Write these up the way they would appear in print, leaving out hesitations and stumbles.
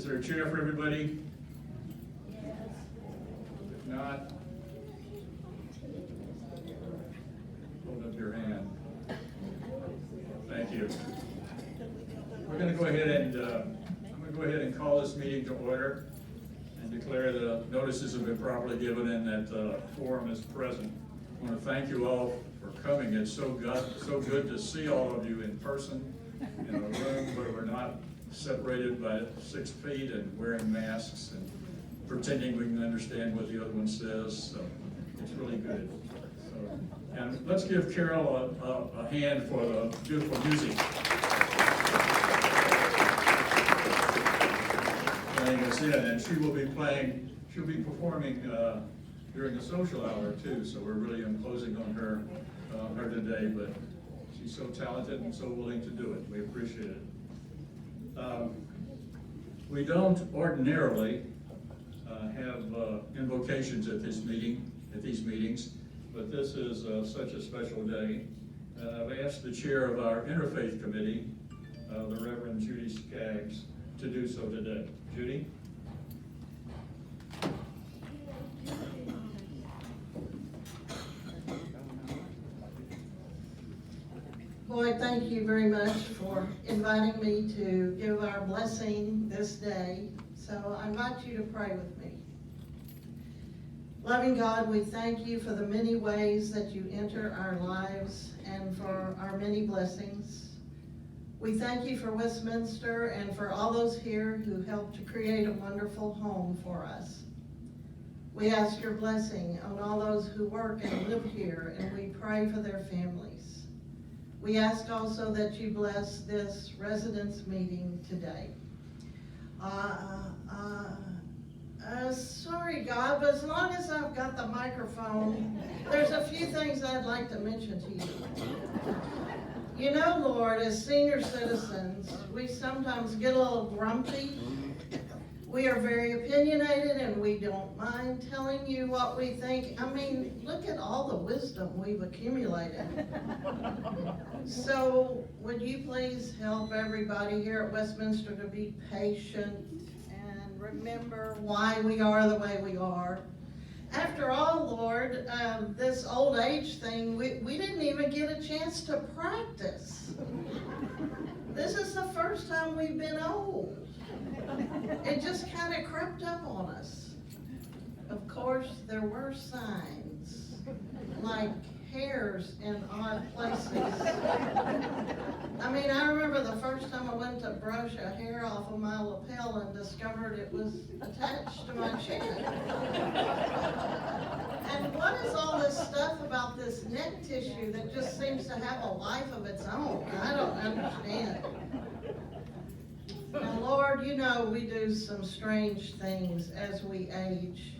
Is there a chair for everybody? If not, hold up your hand. Thank you. We're going to go ahead and call this meeting to order and declare the notices have been properly given and that quorum is present. I want to thank you all for coming. It's so good to see all of you in person in a room where we're not separated by 6 feet and wearing masks and pretending we can understand what the other one says. So it's really good. So, and let's give Carol a hand for the beautiful music. Playing us in, and she will be performing during the social hour too. So we're really imposing on her today, but she's so talented and so willing to do it. We appreciate it. We don't ordinarily have invocations at these meetings, but this is such a special day. I've asked the chair of our Interfaith Committee, the Reverend Judy Skaggs, to do so today. Judy? Boyd, thank you very much for inviting me to give our blessing this day. So I invite you to pray with me. Loving God, we thank you for the many ways that you enter our lives and for our many blessings. We thank you for Westminster and for all those here who helped to create a wonderful home for us. We ask your blessing on all those who work and live here, and we pray for their families. We ask also that you bless this residence meeting today. Sorry, God, but as long as I've got the microphone, there's a few things I'd like to mention to you. You know, Lord, as senior citizens, we sometimes get a little grumpy. We are very opinionated and we don't mind telling you what we think. I mean, look at all the wisdom we've accumulated. So would you please help everybody here at Westminster to be patient and remember why we are the way we are. After all, Lord, this old age thing, we didn't even get a chance to practice. This is the first time we've been old. It just kind of crept up on us. Of course, there were signs, like hairs in odd places. I mean, I remember the first time I went to brush a hair off of my lapel and discovered it was attached to my chin. And what is all this stuff about this neck tissue that just seems to have a life of its own? I don't understand. Now, Lord, you know we do some strange things as we age.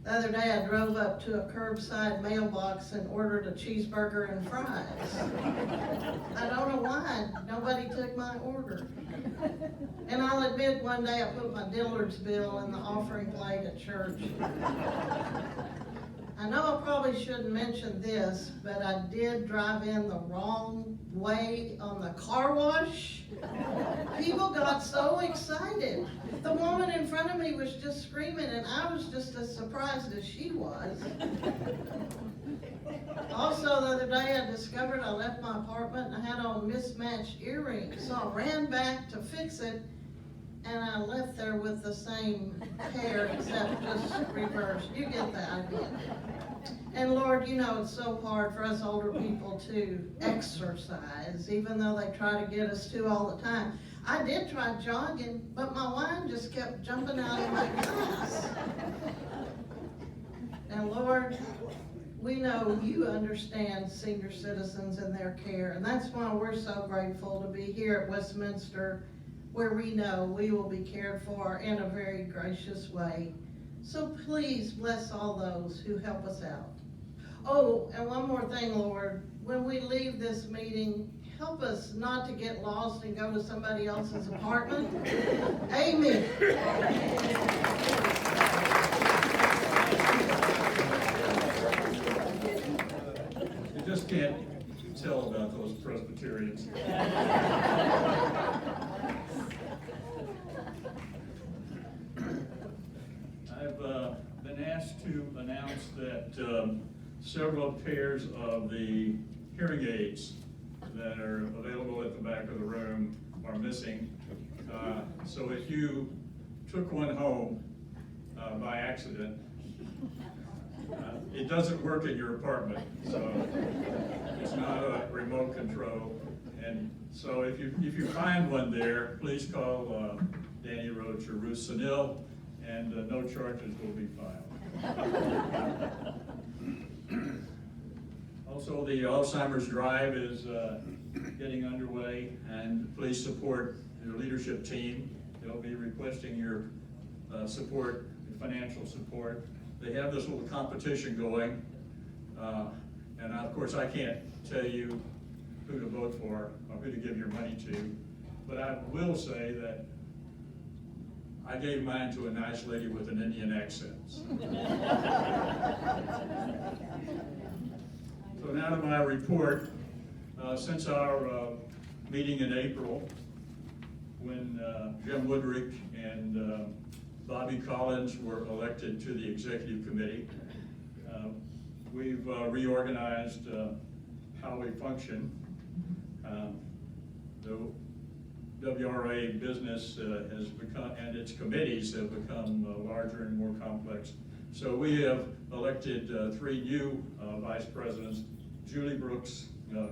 The other day I drove up to a curbside mailbox and ordered a cheeseburger and fries. I don't know why nobody took my order. And I'll admit one day I put my Dillard's bill in the offering plate at church. I know I probably shouldn't mention this, but I did drive in the wrong way on the car wash. People got so excited. The woman in front of me was just screaming, and I was just as surprised as she was. Also, the other day I discovered I left my apartment and I had on mismatched earrings, so I ran back to fix it, and I left there with the same pair except just reversed. You get the idea. And Lord, you know it's so hard for us older people to exercise, even though they try to get us to all the time. I did try jogging, but my wine just kept jumping out of my glass. Now, Lord, we know you understand senior citizens and their care, and that's why we're so grateful to be here at Westminster, where we know we will be cared for in a very gracious way. So please bless all those who help us out. Oh, and one more thing, Lord. When we leave this meeting, help us not to get lost and go to somebody else's apartment. Amen. You just can't tell about those Presbyterians. that several pairs of the hearing aids that are available at the back of the room are missing. So if you took one home by accident, it doesn't work in your apartment, so it's not a remote control. And so if you find one there, please call Danny Roach or Ruth Sanil, and no charges will be filed. Also, the Alzheimer's Drive is getting underway, and please support your leadership team. They'll be requesting your support, financial support. They have this little competition going, and of course I can't tell you who to vote for or who to give your money to, but I will say that I gave mine to a nice lady with an Indian accent. So now to my report. Since our meeting in April, when Jim Woodrick and Bobby Collins were elected to the executive committee, we've reorganized how we function. The WRA business has become, and its committees have become larger and more complex. So we have elected 3 new vice presidents: Julie Brooks,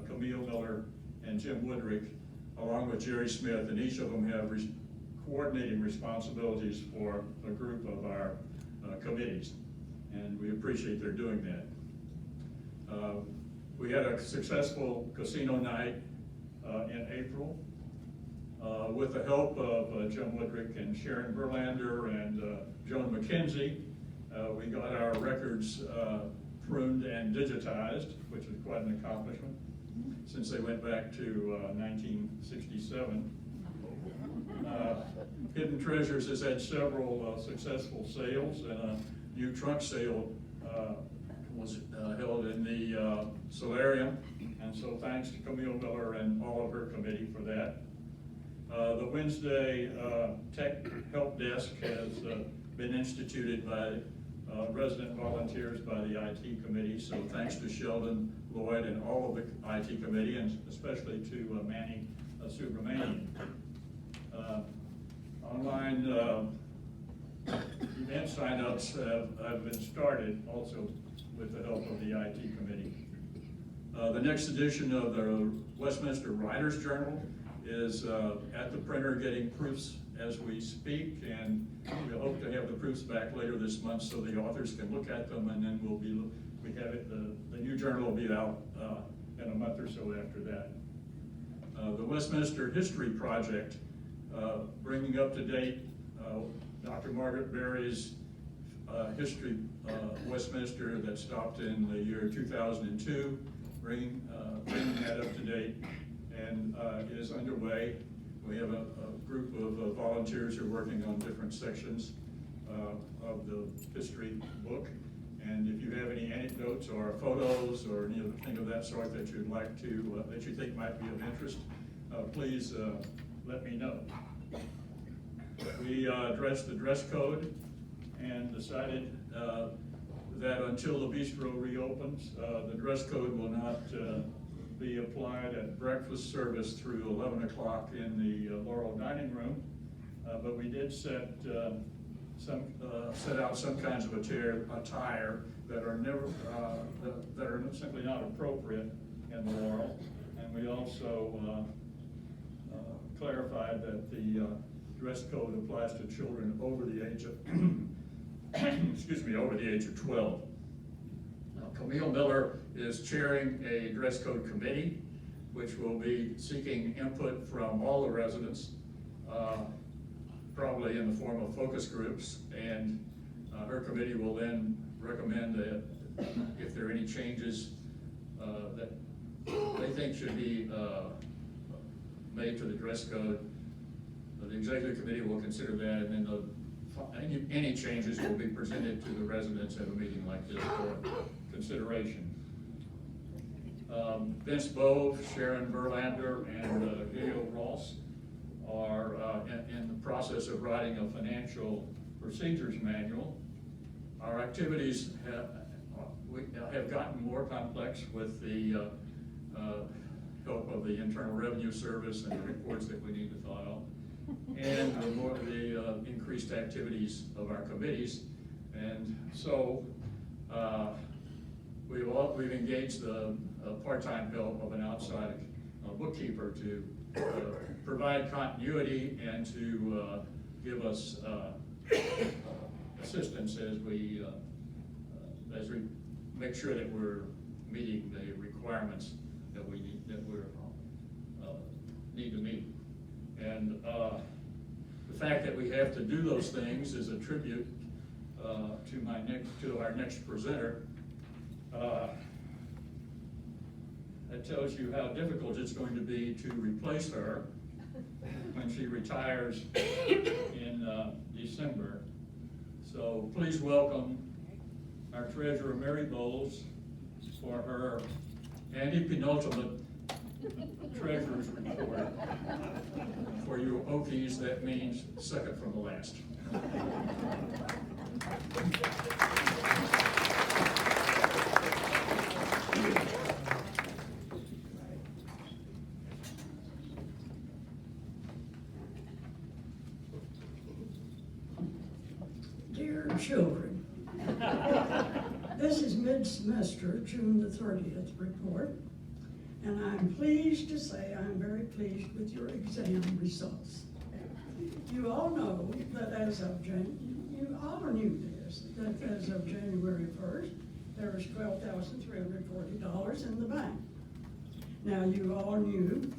Camille Miller, and Jim Woodrick, along with Jerry Smith, and each of them have coordinating responsibilities for a group of our committees, and we appreciate their doing that. We had a successful casino night in April. With the help of Jim Woodrick and Sharon Verlander and Joan McKenzie, we got our records pruned and digitized, which is quite an accomplishment, since they went back to 1967. Hidden Treasures has had several successful sales, and a new trunk sale was held in the solarium, and so thanks to Camille Miller and all of her committee for that. The Wednesday Tech Help Desk has been instituted by resident volunteers by the IT committee, so thanks to Sheldon Lloyd and all of the IT committee, and especially to Manny Subramanian. Online event signups have been started also with the help of the IT committee. The next edition of the Westminster Writers Journal is at the printer getting proofs as we speak, and we hope to have the proofs back later this month so the authors can look at them, and then the new journal will be out in a month or so after that. The Westminster History Project, bringing up to date Dr. Margaret Berry's history Westminster that stopped in the year 2002, bringing that up to date, and is underway. We have a group of volunteers who are working on different sections of the history book. And if you have any anecdotes or photos or anything of that sort that you'd like to, that you think might be of interest, please let me know. We addressed the dress code and decided that until the bistro reopens, the dress code will not be applied at breakfast service through 11 o'clock in the Laurel Dining Room, but we did set out some kinds of attire that are simply not appropriate in the Laurel, and we also clarified that the dress code applies to children over the age of over the age of 12. Camille Miller is chairing a dress code committee, which will be seeking input from all the residents, probably in the form of focus groups, and her committee will then recommend that if there are any changes that they think should be made to the dress code, the executive committee will consider that, and then any changes will be presented to the residents at a meeting like this for consideration. Vince Bove, Sharon Verlander, and Gail Ross are in the process of writing a financial procedures manual. Our activities we have gotten more complex with the help of the Internal Revenue Service and the reports that we need to file, and the increased activities of our committees. And so we've engaged the part-time help of an outside bookkeeper to provide continuity and to give us assistance as we make sure that we're meeting the requirements that we need to meet. And the fact that we have to do those things is a tribute to our next presenter. That tells you how difficult it's going to be to replace her when she retires in December. So please welcome our treasurer, Mary Bowles, for her anti-penultimate treasurer's report. For you Okies, that means second from the last. Dear children, this is mid-semester, June the 30th report, and I'm pleased to say I'm very pleased with your exam results. You all know that as of you all knew this, that as of January 1st, there was $12,340 in the bank. Now, you all knew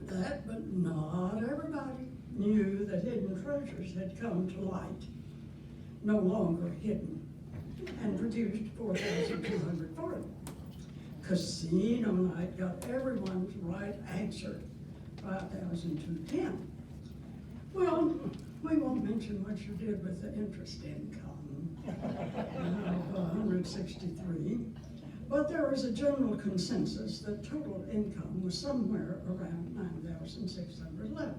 that, but not everybody knew that hidden treasures had come to light, no longer hidden, and produced $4,240. Casino night got everyone's right answer, $5,210. Well, we won't mention what you did with the interest income of $163, but there was a general consensus that total income was somewhere around $9,611.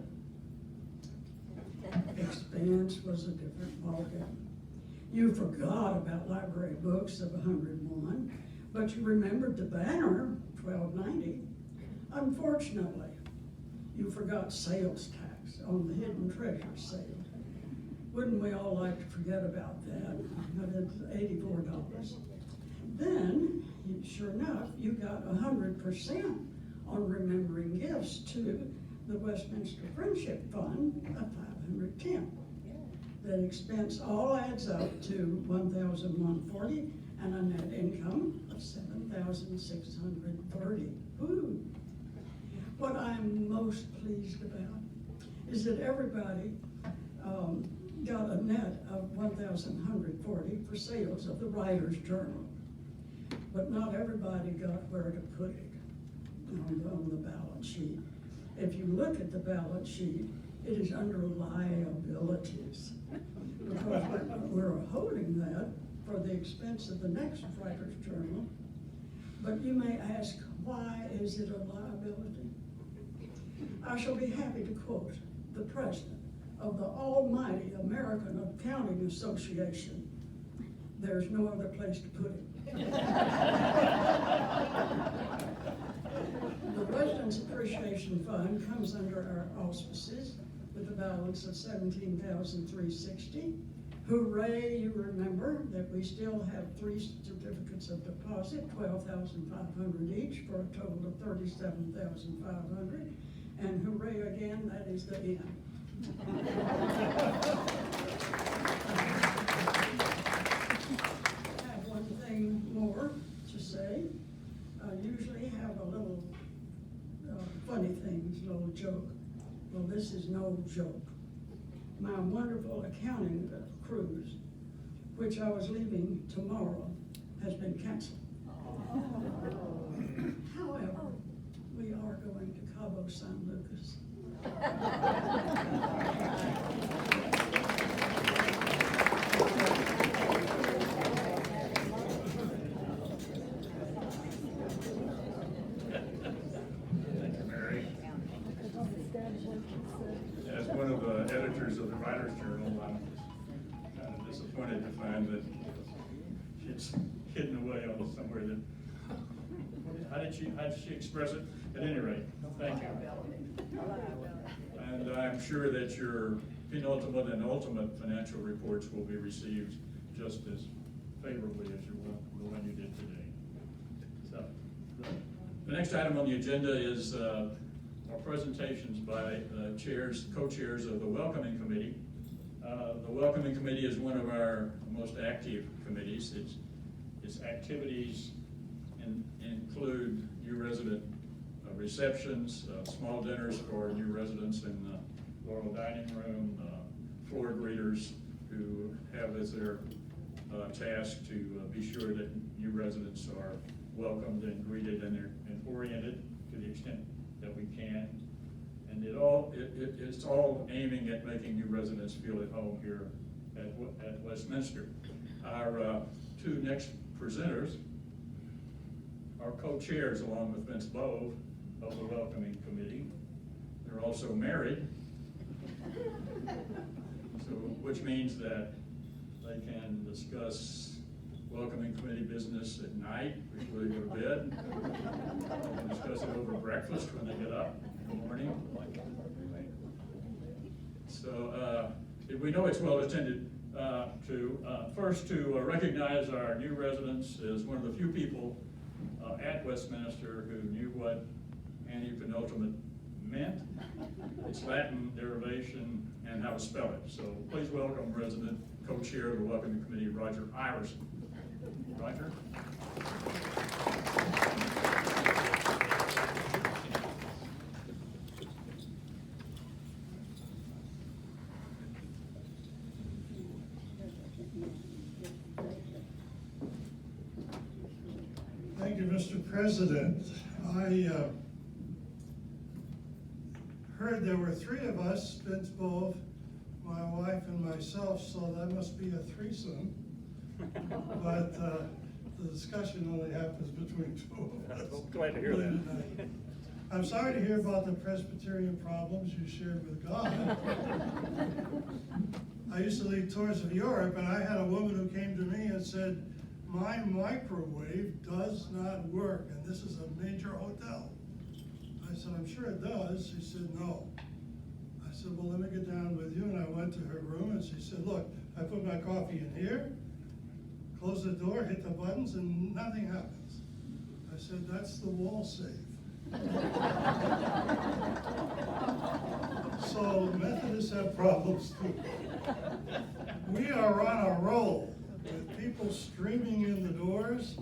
Expense was a different ballgame. You forgot about library books of $101, but you remembered the banner, $1,290. Unfortunately, you forgot sales tax on the hidden treasure sale. Wouldn't we all like to forget about that? But it's $84. Then, sure enough, you got 100% on remembering gifts to the Westminster Friendship Fund of $510. That expense all adds up to $1,140 and a net income of $7,630. Ooh. What I'm most pleased about is that everybody got a net of $1,140 for sales of the Writer's Journal. But not everybody got where to put it on the balance sheet. If you look at the balance sheet, it is under liabilities. Because we're holding that for the expense of the next Writer's Journal. But you may ask, why is it a liability? I shall be happy to quote the president of the almighty American Accounting Association. There's no other place to put it. The Residents Appreciation Fund comes under our auspices with a balance of $17,360. Hooray, you remember that we still have 3 certificates of deposit, $12,500 each, for a total of $37,500. And hooray again, that is the end. I have one thing more to say. I usually have a little funny things, a little joke. Well, this is no joke. My wonderful accounting cruise, which I was leaving tomorrow, has been canceled. However, we are going to Cabo San Lucas. Thank you, Mary. As one of the editors of the Writer's Journal, I'm kind of disappointed to find that hidden away on somewhere that, how did she express it? At any rate, thank you. And I'm sure that your penultimate and ultimate financial reports will be received just as favorably as the one you did today. So, the next item on the agenda is our presentations by the co-chairs of the Welcoming Committee. The Welcoming Committee is one of our most active committees. Its activities include new resident receptions, small dinners for new residents in the Laurel Dining Room, floor greeters who have as their task to be sure that new residents are welcomed and greeted and oriented to the extent that we can. And it's all aiming at making new residents feel at home here at Westminster. Our two next presenters are co-chairs along with Vince Bove of the Welcoming Committee. They're also married, so which means that they can discuss Welcoming Committee business at night before they go to bed. They can discuss it over breakfast when they get up in the morning. So we know it's well attended first to recognize our new residents as one of the few people at Westminster who knew what antepenultimate meant, its Latin derivation, and how to spell it. So please welcome resident co-chair of the Welcoming Committee, Roger Iverson. Roger? Thank you, Mr. President. I heard there were three of us, Vince Bove, my wife, and myself, so that must be a threesome. But the discussion only happens between two of us. Glad to hear that. I'm sorry to hear about the Presbyterian problems you shared with God. I used to lead tours of Europe, and I had a woman who came to me and said, my microwave does not work, and this is a major hotel. I said, I'm sure it does. She said, no. I said, well, let me get down with you, and I went to her room, and she said, look, I put my coffee in here, close the door, hit the buttons, and nothing happens. I said, that's the wall safe. So Methodists have problems too. We are on a roll with people streaming in the doors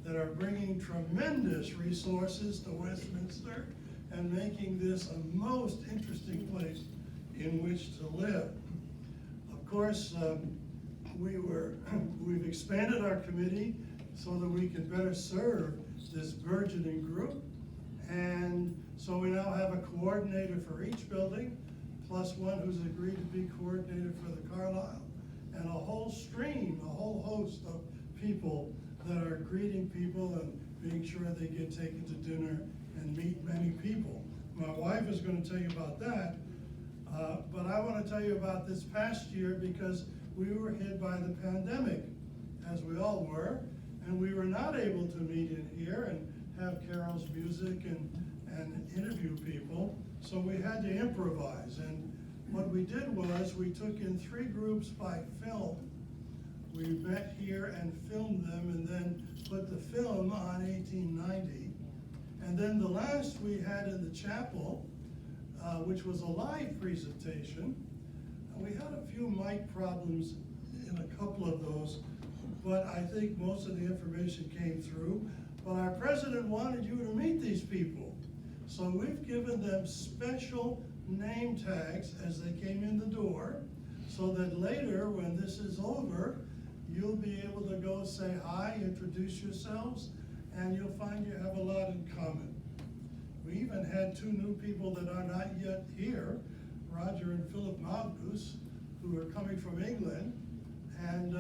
that are bringing tremendous resources to Westminster and making this a most interesting place in which to live. Of course, we've expanded our committee so that we can better serve this burgeoning group. And so we now have a coordinator for each building, plus one who's agreed to be coordinator for the Carlisle, and a whole host of people that are greeting people and being sure they get taken to dinner and meet many people. My wife is going to tell you about that, but I want to tell you about this past year because we were hit by the pandemic, as we all were, and we were not able to meet in here and have Carol's music and interview people, so we had to improvise. And what we did was we took in 3 groups by film. We met here and filmed them and then put the film on 1890. And then the last we had in the chapel, which was a live presentation. We had a few mic problems in a couple of those, but I think most of the information came through. But our president wanted you to meet these people. So we've given them special name tags as they came in the door, so that later, when this is over, you'll be able to go say hi, introduce yourselves, and you'll find you have a lot in common. We even had 2 new people that are not yet here, Roger and Philip Magnus, who are coming from England, and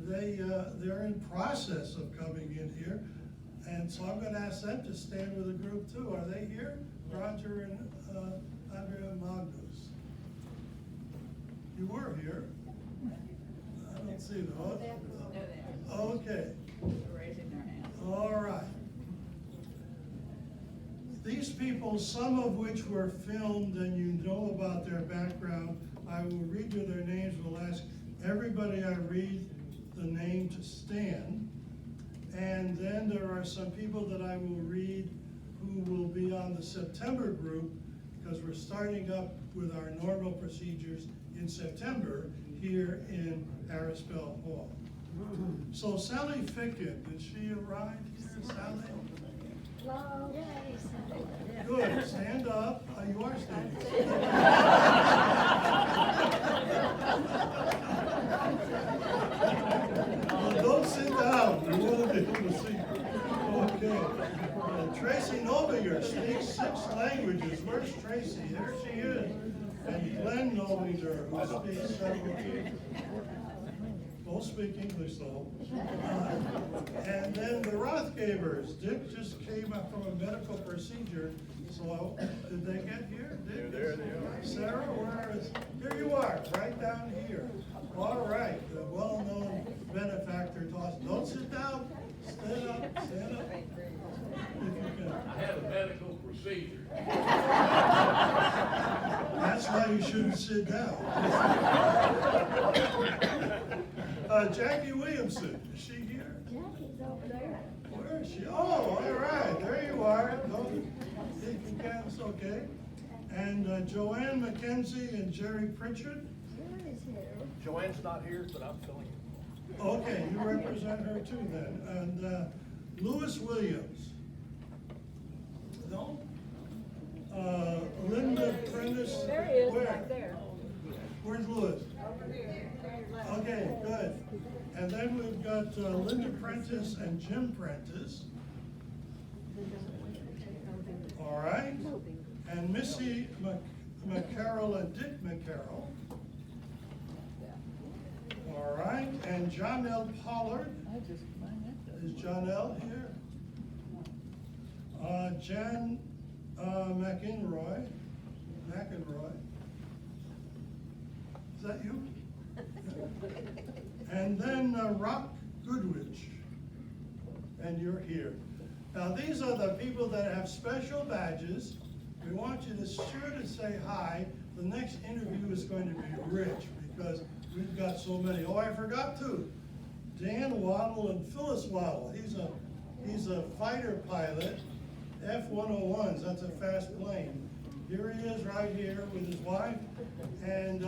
they're in process of coming in here. And so I'm going to ask them to stand with the group too. Are they here? Roger and Andrea Magnus. You were here. I don't see them. Okay. All right. These people, some of which were filmed and you know about their background, I will read you their names. We'll ask everybody I read the name to stand. And then there are some people that I will read who will be on the September group, because we're starting up with our normal procedures in September here in Harrisville Hall. So Sally Ficken, did she arrive here, Sally? Hello. Good, stand up. You are standing. Don't sit down, we want to be able to see. Okay. Tracy Novinger speaks 6 languages. Where's Tracy? There she is. And Glenn Novinger, who speaks several languages. Both speak English though. And then the Rothgabers. Dick just came up from a medical procedure. So did they get here? Dick? There they are. Sarah, where is? Here you are, right down here. All right, the well-known benefactor toss. Don't sit down. Stand up. Stand up. If you can. I had a medical procedure. That's why you shouldn't sit down. Jackie Williamson, is she here? Jackie's over there. Where is she? Oh, all right, there you are. Okay. And Joanne McKenzie and Jerry Pritchard. Jerry's here. Joanne's not here, but I'm filling in. Okay, you represent her too then. And Lewis Williams. No? Linda Prentice. There he is, Where? right there. Where's Lewis? Okay, good. And then we've got Linda Prentice and Jim Prentice. All right. And Missy McCarroll and Dick McCarroll. All right. And John L. Pollard. Is John L. here? Jan McEnroy. Is that you? And then Rock Goodwich. And you're here. Now these are the people that have special badges. We want you to sure to say hi. The next interview is going to be rich because we've got so many. Oh, I forgot to. Dan Waddle and Phyllis Waddle. He's a fighter pilot, F-101s. That's a fast plane. Here he is right here with his wife. And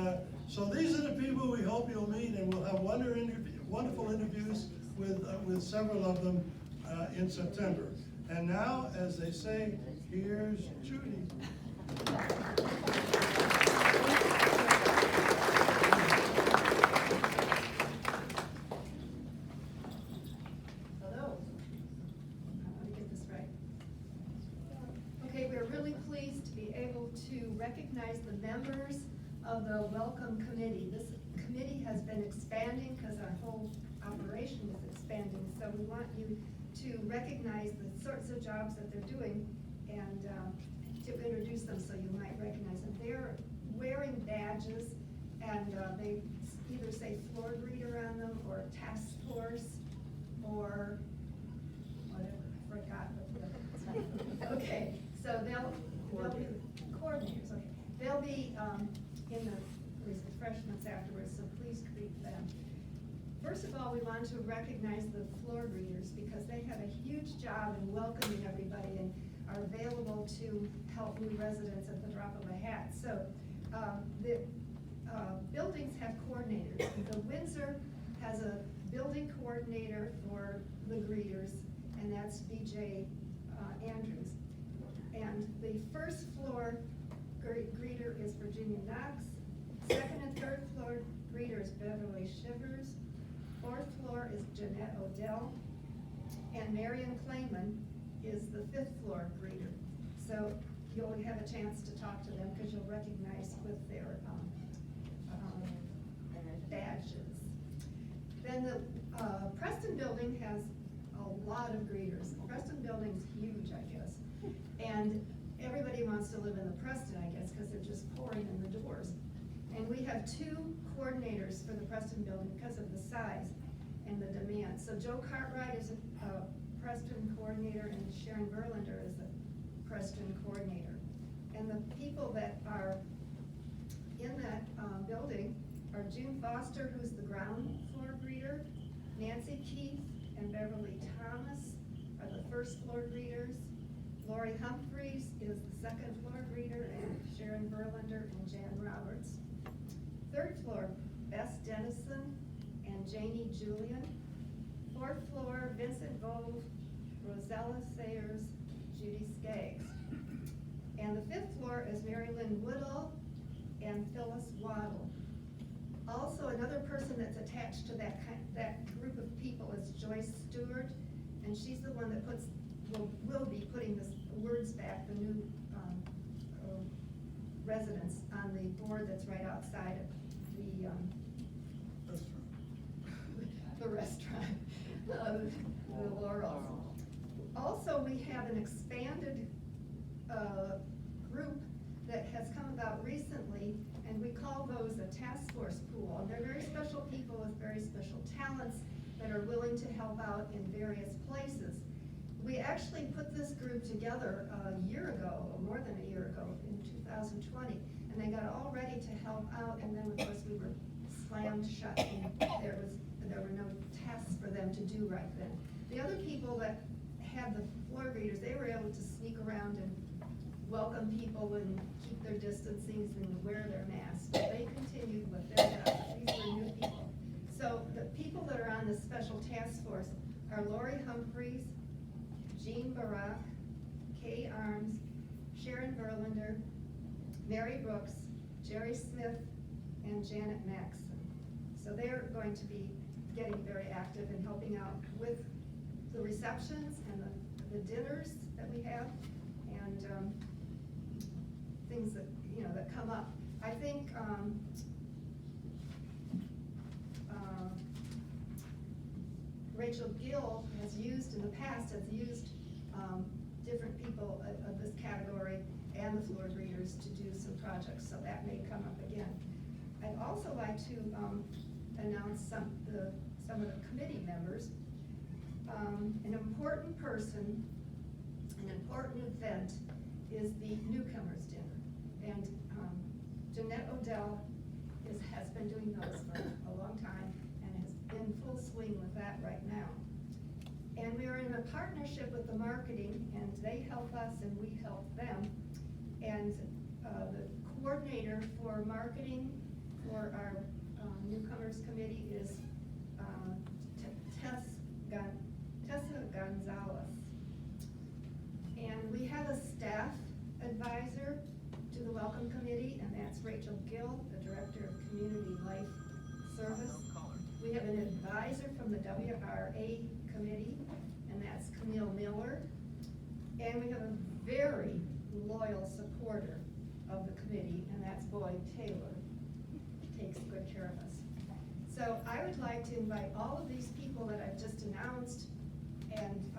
so these are the people we hope you'll meet, and we'll have wonderful interviews with several of them in September. And now, as they say, here's Judy. Hello. Let me get this right. Okay, we're really pleased to be able to recognize the members of the Welcome Committee. This committee has been expanding because our whole operation is expanding. So we want you to recognize the sorts of jobs that they're doing and to introduce them so you might recognize them. They're wearing badges and they either say floor greeter on them or task force or whatever, I forgot. Okay, so they'll be coordinators, okay. They'll be in the refreshments afterwards, so please greet them. First of all, we want to recognize the floor greeters because they have a huge job in welcoming everybody and are available to help new residents at the drop of a hat. So the buildings have coordinators. The Windsor has a building coordinator for the greeters, and that's BJ Andrews. And the first floor greeter is Virginia Knox. Second and third floor greeter is Beverly Shivers. Fourth floor is Jeanette Odell. And Marion Clayman is the fifth floor greeter. So you'll have a chance to talk to them because you'll recognize with their badges. Then the Preston building has a lot of greeters. The Preston building's huge, I guess. And everybody wants to live in the Preston, I guess, because they're just pouring in the doors. And we have 2 coordinators for the Preston building because of the size and the demand. So Joe Cartwright is Preston coordinator, and Sharon Verlander is the Preston coordinator. And the people that are in that building are June Foster, who's the ground floor greeter, Nancy Keith and Beverly Thomas are the first floor greeters, Lori Humphreys is the second floor greeter, and Sharon Verlander and Jan Roberts. Third floor, Bess Dennison and Janie Julian. Fourth floor, Vincent Vove, Rosella Sayers, Judy Skaggs. And the fifth floor is Mary Lynn Woodall and Phyllis Waddle. Also, another person that's attached to that group of people is Joyce Stewart, and she's the one that will be putting the words back, the new residents on the board that's right outside of the restaurant, the Laurels. Also, we have an expanded group that has come about recently, and we call those a task force pool. And they're very special people with very special talents that are willing to help out in various places. We actually put this group together a year ago, or more than a year ago, in 2020, and they got all ready to help out, and then of course we were slammed shut, and there were no tasks for them to do right then. The other people that had the floor greeters, they were able to sneak around and welcome people and keep their distancings and wear their masks. But they continued with their job. These were new people. So the people that are on this special task force are Lori Humphreys, Jean Barak, Kay Arms, Sharon Verlander, Mary Brooks, Jerry Smith, and Janet Maxson. So they're going to be getting very active and helping out with the receptions and the dinners that we have, and things that, that come up. I think Rachel Gill has used different people of this category and the floor greeters to do some projects, so that may come up again. I'd also like to announce some of the committee members. An important person, an important event is the newcomers dinner. And Jeanette Odell has been doing those for a long time and is in full swing with that right now. And we are in a partnership with the marketing, and they help us and we help them. And the coordinator for marketing for our newcomers committee is Tessa Gonzalez. And we have a staff advisor to the Welcome Committee, and that's Rachel Gill, the Director of Community Life Service. We have an advisor from the WRA Committee, and that's Camille Miller. And we have a very loyal supporter of the committee, and that's Boyd Taylor. He takes good care of us. So I would like to invite all of these people that I've just announced and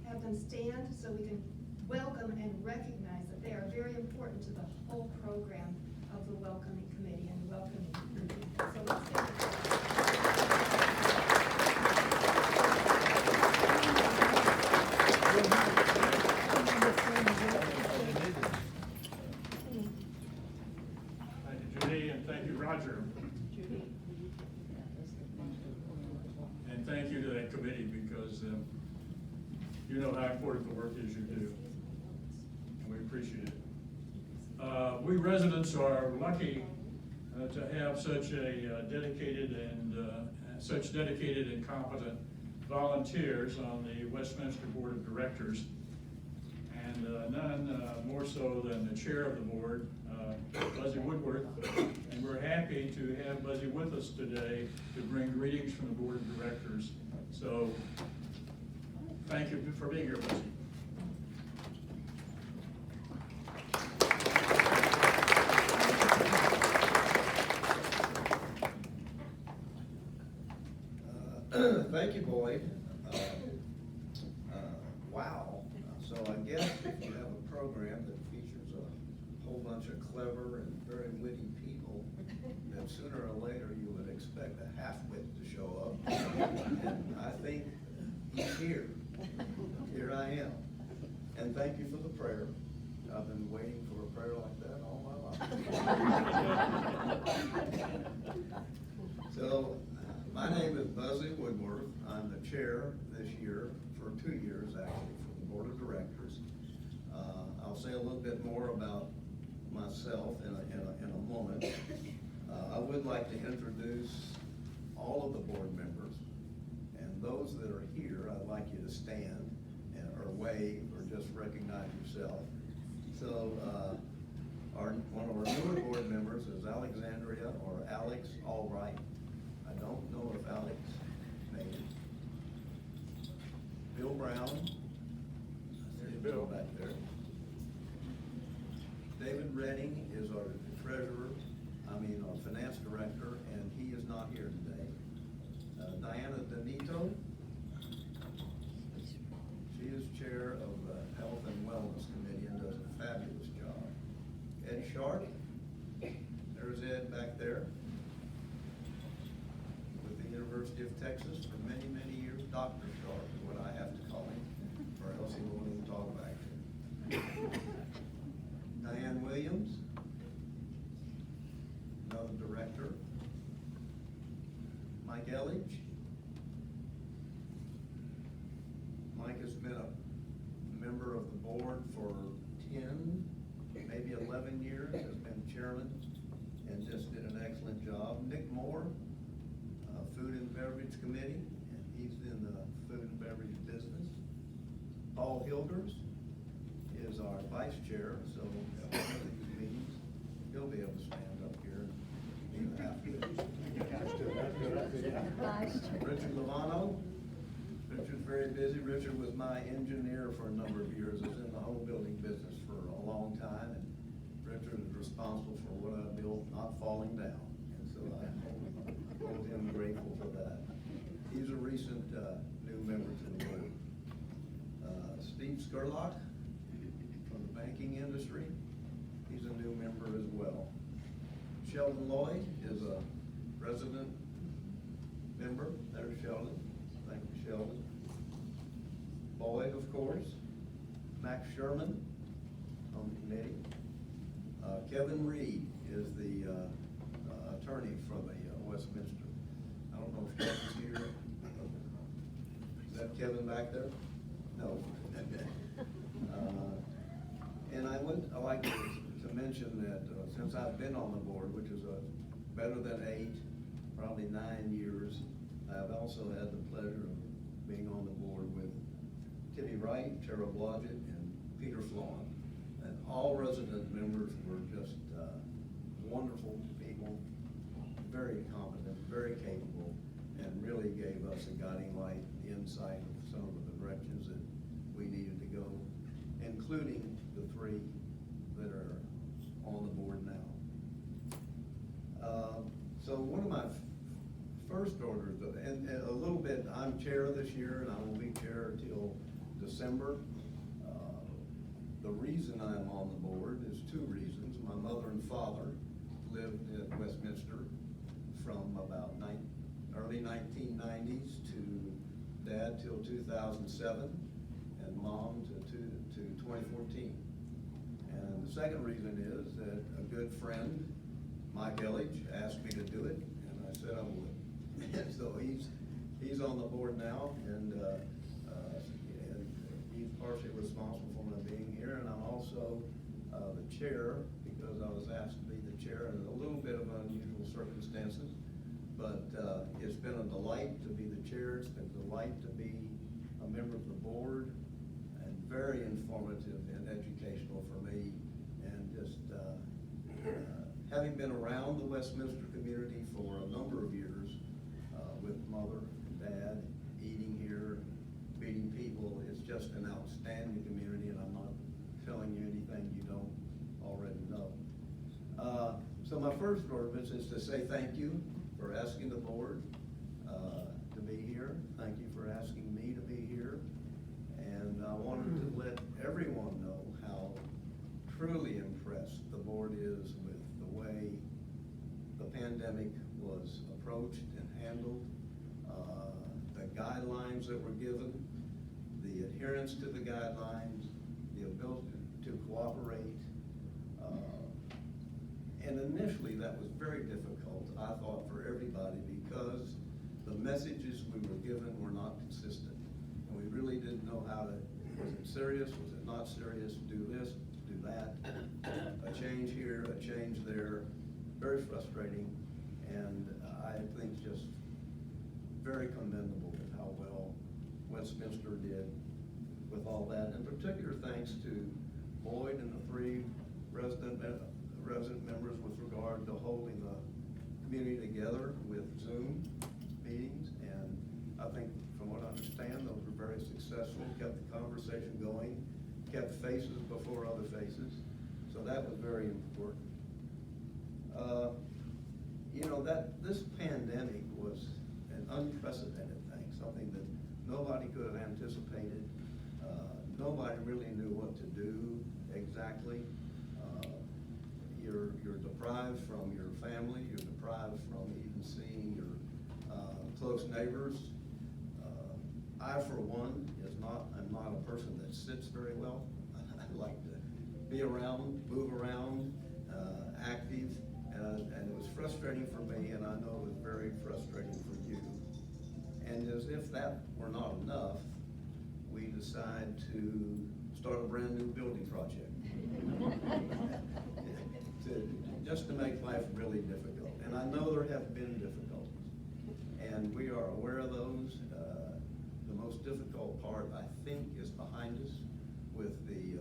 have them stand so we can welcome and recognize that they are very important to the whole program of the Welcoming Committee and welcoming committee. So let's get Thank you, Judy, and thank you, Roger. And thank you to that committee, because you know how important the work is you do, and we appreciate it. We residents are lucky to have such a dedicated and competent volunteers on the Westminster Board of Directors, and none more so than the chair of the board, Buzzy Woodworth, and we're happy to have Buzzy with us today to bring greetings from the Board of Directors. So, thank you for being here, Buzzy. Thank you, Boyd. Wow. So I guess if you have a program that features a whole bunch of clever and very witty people, then sooner or later you would expect a half-wit to show up. And I think he's here. thank you for the prayer. I've been waiting for a prayer like that all my life. So, my name is Buzzy Woodworth. I'm the chair this year, for 2 years actually, for the board of directors. I'll say a little bit more about myself in a moment. I would like to introduce all of the board members, and those that are here, I'd like you to stand or wave or just recognize yourself. So, one of our newer board members is Alexandria, or Alex Albright. I don't know if Alex made it. Bill Brown. There's Bill back there. David Redding is our treasurer, our finance director, and he is not here today. Diana Danito. She is chair of the Health and Wellness Committee and does a fabulous job. Ed Sharp. There's Ed back there. With the University of Texas for many, many years. Dr. Sharp is what I have to call him, or else he won't even talk back here. Diane Williams, another director. Mike Elledge. Mike has been a member of the board for 10, maybe 11 years, has been chairman, and just did an excellent job. Nick Moore, Food and Beverage Committee, and he's in the food and beverage business. Paul Hilders is our vice chair, so at one of these meetings, he'll be able to stand up here and be happy. Richard Lovano. Richard's very busy. Richard was my engineer for a number of years. I was in the home building business for a long time, and Richard is responsible for what I built not falling down. And so I hold him grateful for that. He's a recent new member to the board. Steve Skurlock from the banking industry. He's a new member as well. Sheldon Lloyd is a resident member. There's Sheldon. Thank you, Sheldon. Boyd, of course. Max Sherman on the committee. Kevin Reed is the attorney for the Westminster. I don't know if Kevin's here. Is that Kevin back there? No. And I would like to mention that since I've been on the board, which is better than 8, probably 9 years, I've also had the pleasure of being on the board with Tibby Wright, Tara Blodgett, and Peter Florin. And all resident members were just wonderful people, very competent, very capable, and really gave us a guiding light, insight of some of the directions that we needed to go, including the 3 that are on the board now. So one of my first orders, and a little bit, I'm chair this year, and I will be chair till December. The reason I'm on the board is 2 reasons. My mother and father lived at Westminster from about early 1990s to Dad till 2007, and Mom to 2014. And the second reason is that a good friend, Mike Elledge, asked me to do it, and I said I would. And so he's on the board now, and he's partially responsible for my being here, and I'm also the chair, because I was asked to be the chair in a little bit of unusual circumstances. But it's been a delight to be the chair. It's been a delight to be a member of the board, and very informative and educational for me. And just having been around the Westminster community for a number of years with Mother and Dad, eating here, meeting people, it's just an outstanding community, and I'm not telling you anything you don't already know. So my first order of business is to say thank you for asking the board to be here. Thank you for asking me to be here. And I wanted to let everyone know how truly impressed the board is with the way the pandemic was approached and handled, the guidelines that were given, the adherence to the guidelines, the ability to cooperate. And initially, that was very difficult, I thought, for everybody, because the messages we were given were not consistent. And we really didn't know how to, was it serious, was it not serious, do this, do that, a change here, a change there, very frustrating, and I think just very commendable with how well Westminster did with all that. In particular, thanks to Boyd and the three resident members with regard to holding the community together with Zoom meetings. And I think, from what I understand, those were very successful, kept the conversation going, kept faces before other faces. So that was very important. You know, this pandemic was an unprecedented thing, something that nobody could have anticipated. Nobody really knew what to do exactly. You're deprived from your family, you're deprived from even seeing your close neighbors. I, for one, I'm not a person that sits very well. I like to be around, move around, active, and it was frustrating for me, and I know it was very frustrating for you. And as if that were not enough, we decide to start a brand new building project. Just to make life really difficult. And I know there have been difficulties, and we are aware of those. The most difficult part, I think, is behind us with the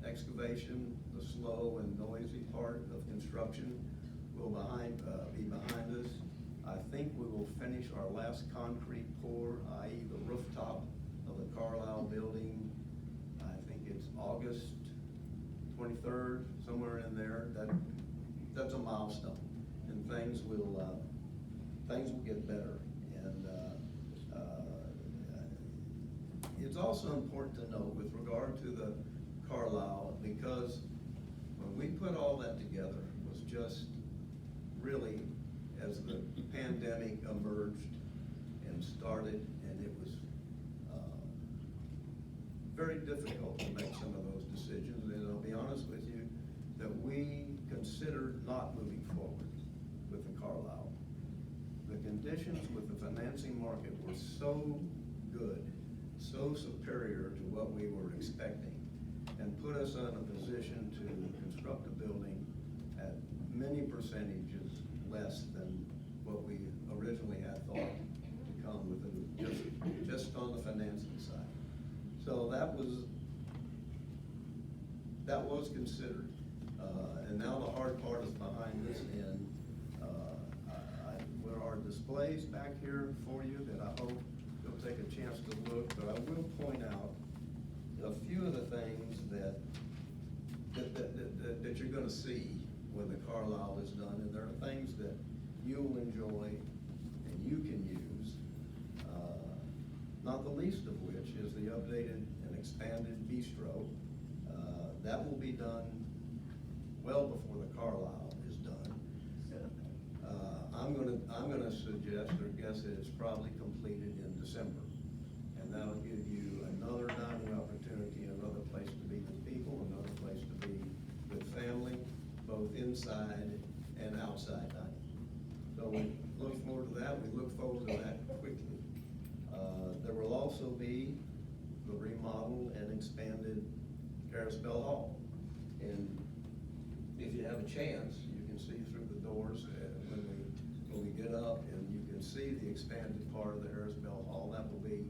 excavation. The slow and noisy part of construction will be behind us. I think we will finish our last concrete pour, i.e. the rooftop of the Carlisle building. I think it's August 23rd, somewhere in there. That's a milestone, and things will get better. And it's also important to note with regard to the Carlisle, because when we put all that together, it was just really, as the pandemic emerged and started, and it was very difficult to make some of those decisions. And I'll be honest with you, that we considered not moving forward with the Carlisle. The conditions with the financing market were so good, so superior to what we were expecting, and put us in a position to construct a building at many percentages less than what we originally had thought to come with it, just on the financing side. So that was considered. And now the hard part is behind us, and there are displays back here for you that I hope you'll take a chance to look, but I will point out a few of the things that you're gonna see when the Carlisle is done, and there are things that you'll enjoy and you can use, not the least of which is the updated and expanded bistro. That will be done well before the Carlisle is done. I'm gonna suggest or guess that it's probably completed in December. And that'll give you another dining opportunity, another place to be with people, another place to be with family, both inside and outside dining. So we look forward to that. We look forward to that quickly. There will also be the remodeled and expanded Harris Bell Hall. And if you have a chance, you can see through the doors when we get up, and you can see the expanded part of the Harris Bell Hall. That will be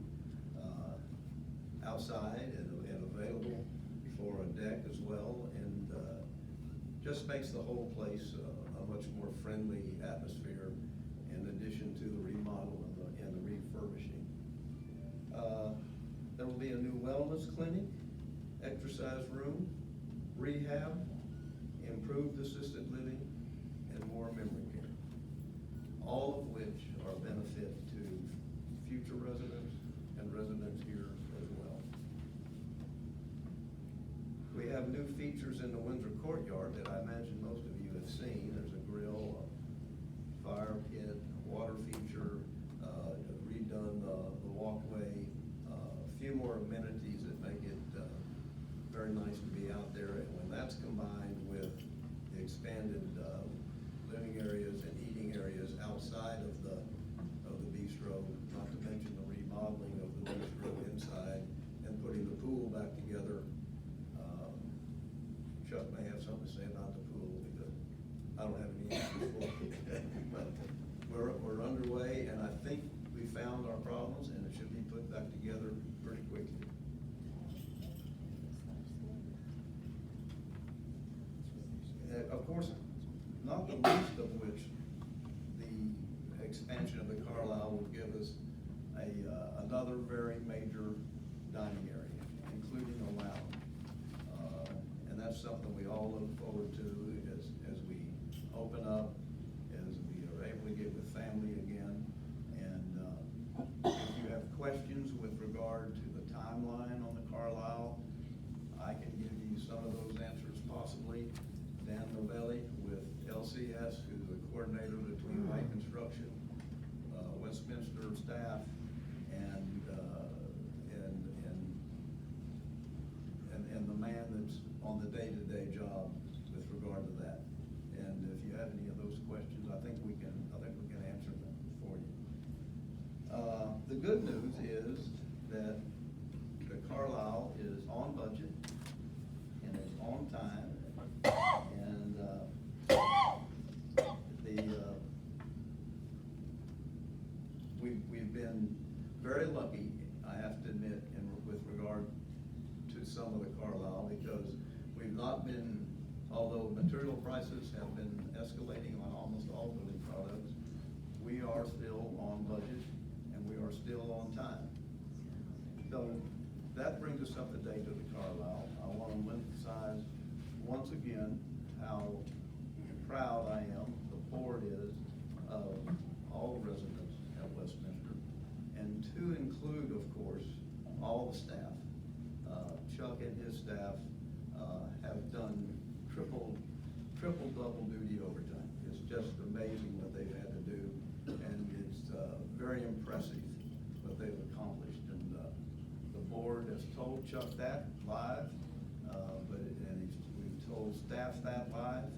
outside and available for a deck as well, and just makes the whole place a much more friendly atmosphere, in addition to the remodel and the refurbishing. There will be a new wellness clinic, exercise room, rehab, improved assisted living, and more memory care. All of which are benefit to future residents and residents here as well. We have new features in the Windsor Courtyard that I imagine most of you have seen. There's a grill, a fire pit, water feature, redone the walkway, a few more amenities that make it very very nice to be out there, and when that's combined with the expanded, living areas and eating areas outside of the bistro, not to mention the remodeling of the bistro inside, and putting the pool back together. Chuck may have something to say about the pool, because I don't have any answers for it. But we're underway, and I think we found our problems, and it should be put back together pretty quickly. Of course, not the least of which, the expansion of the Carlisle will give us another very major dining area, including a lounge. And that's something we all look forward to as we open up, as we are able to get with family again. And if you have questions with regard to the timeline on the Carlisle, I can give you some of those answers possibly. Dan Novelli with LCS, who's the coordinator between Light Construction, Westminster staff, and the man that's on the day-to-day job with regard to that. And if you have any of those questions, I think we can answer them for you. The good news is that the Carlisle is on budget and is on time. And we've been very lucky, I have to admit, with regard to some of the Carlisle, because we've not been, although material prices have been escalating on almost all building products, we are still on budget and we are still on time. So that brings us up to date to the Carlisle. I want to emphasize once again how proud I am, the board is, of all residents at Westminster, and to include, of course, all the staff. Chuck and his staff have done triple, double duty overtime. It's just amazing what they've had to do, and it's very impressive what they've accomplished. And the board has told Chuck that live, we've told staff that live,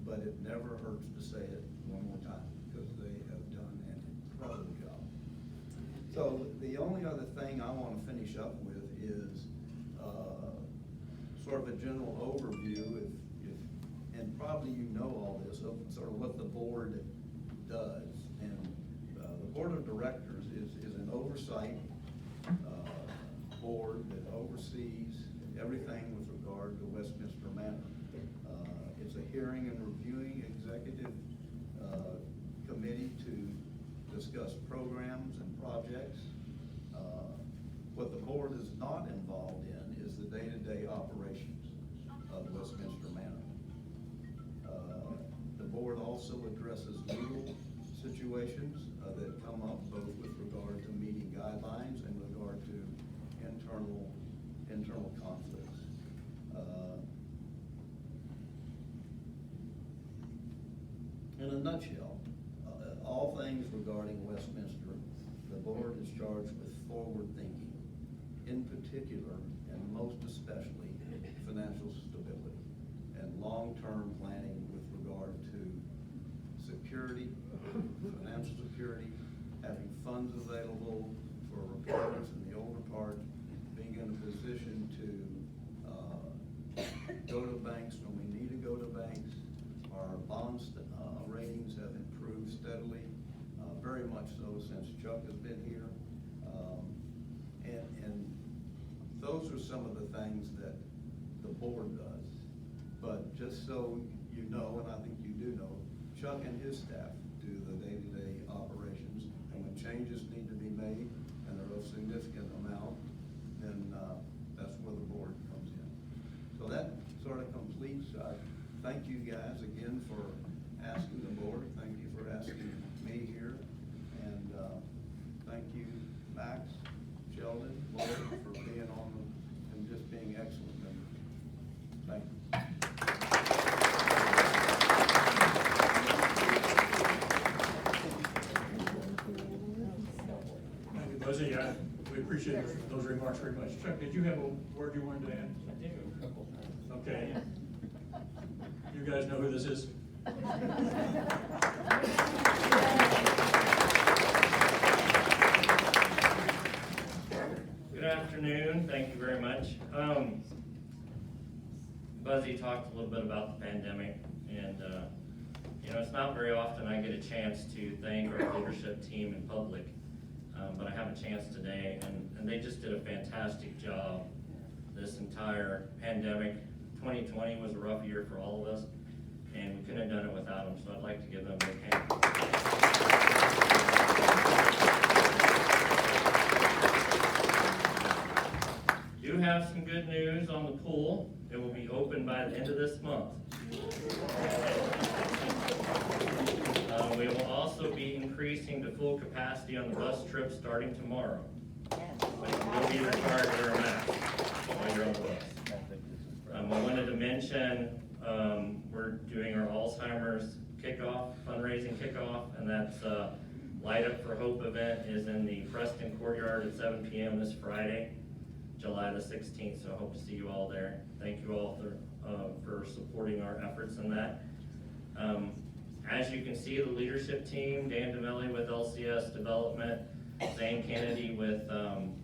but it never hurts to say it one more time, because they have done an incredible job. So the only other thing I want to finish up with is sort of a general overview, and probably you know all this, of sort of what the board does. And the board of directors is an oversight board that oversees everything with regard to Westminster Manor. It's a hearing and reviewing executive committee to discuss programs and projects. What the board is not involved in is the day-to-day operations of Westminster Manor. The board also addresses legal situations that come up both with regard to meeting guidelines and regard to internal conflicts. In a nutshell, all things regarding Westminster, the board is charged with forward thinking, in particular, and most especially, financial stability and long-term planning with regard to security, financial security, having funds available for repairs in the older part, being in a position to go to banks when we need to go to banks. Our bond ratings have improved steadily, very much so since Chuck has been here. And those are some of the things that the board does. But just so you know, and I think you do know, Chuck and his staff do the day-to-day operations, and when changes need to be made, and they're of significant amount, then that's where the board comes in. So that sort of completes. Thank you guys again for asking the board. Thank you for asking me here. And thank you, Max, Sheldon, Lloyd, for being on and just being excellent members. Thank you. Thank you, Buzzy. We We appreciate those remarks very much. Chuck, did you have a word you wanted to add? I do. Okay. You guys know who this is? Good afternoon, thank you very much. Buzzy talked a little bit about the pandemic, and you know, it's not very often I get a chance to thank our leadership team in public, but I have a chance today, and they just did a fantastic job this entire pandemic. 2020 was a rough year for all of us, and we couldn't have done it without them, so I'd like to give them a big hand. Do have some good news on the pool. It will be open by the end of this month. We will also be increasing to full capacity on the bus trip starting tomorrow. But you will be required to wear a mask while you're on the bus. I wanted to mention, we're doing our Alzheimer's kickoff, fundraising kickoff, and that's Light Up for Hope event is in the Preston Courtyard at 7 p.m. this Friday, July the 16th, so I hope to see you all there. Thank you all for supporting our efforts in that. As you can see, the leadership team, Dan DeMelli with LCS Development, Zane Kennedy with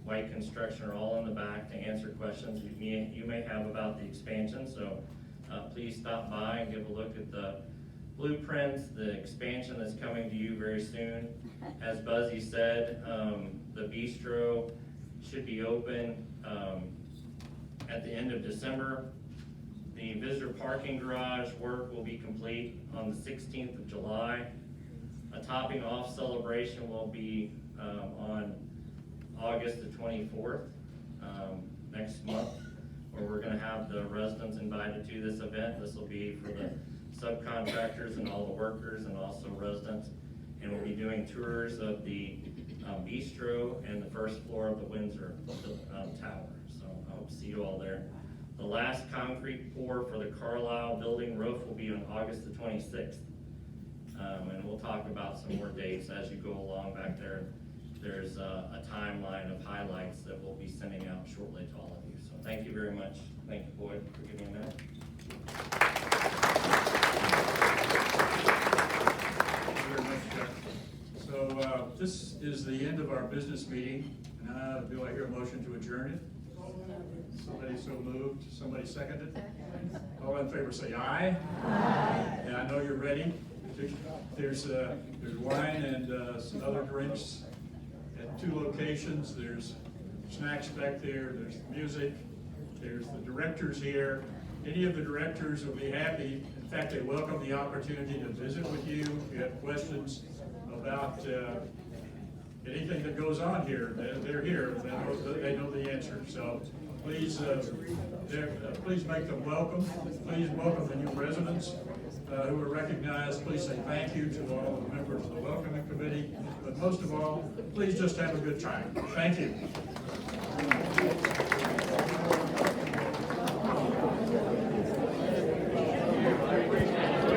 White Construction are all in the back to answer questions you may have about the expansion. So please stop by and give a look at the blueprints, the expansion that's coming to you very soon. As Buzzy said, the bistro should be open at the end of December. The visitor parking garage work will be complete on the 16th of July. A topping off celebration will be on August the 24th, next month, where we're gonna have the residents invited to this event. This will be for the subcontractors and all the workers and also residents. And we'll be doing tours of the bistro and the first floor of the Windsor Tower. So I hope to see you all there. The last concrete pour for the Carlisle building roof will be on August the 26th. And we'll talk about some more dates as you go along back there. There's a timeline of highlights that we'll be sending out shortly to all of you. So thank you very much. Thank you, Boyd, for giving me a minute. Thank you very much, Chuck. So this is the end of our business meeting. Do I hear a motion to adjourn it? Somebody so moved, somebody seconded? All in favor say aye. Aye. And I know you're ready. There's wine and some other drinks at 2 locations. There's snacks back there, there's music, there's the directors here. Any of the directors will be happy. In fact, they welcome the opportunity to visit with you. If you have questions about anything that goes on here, they're here. They know the answer. So please, please make them welcome. Please welcome the new residents who are recognized. Please say thank you to all the members of the welcoming committee. But most of all, please just have a good time. Thank you.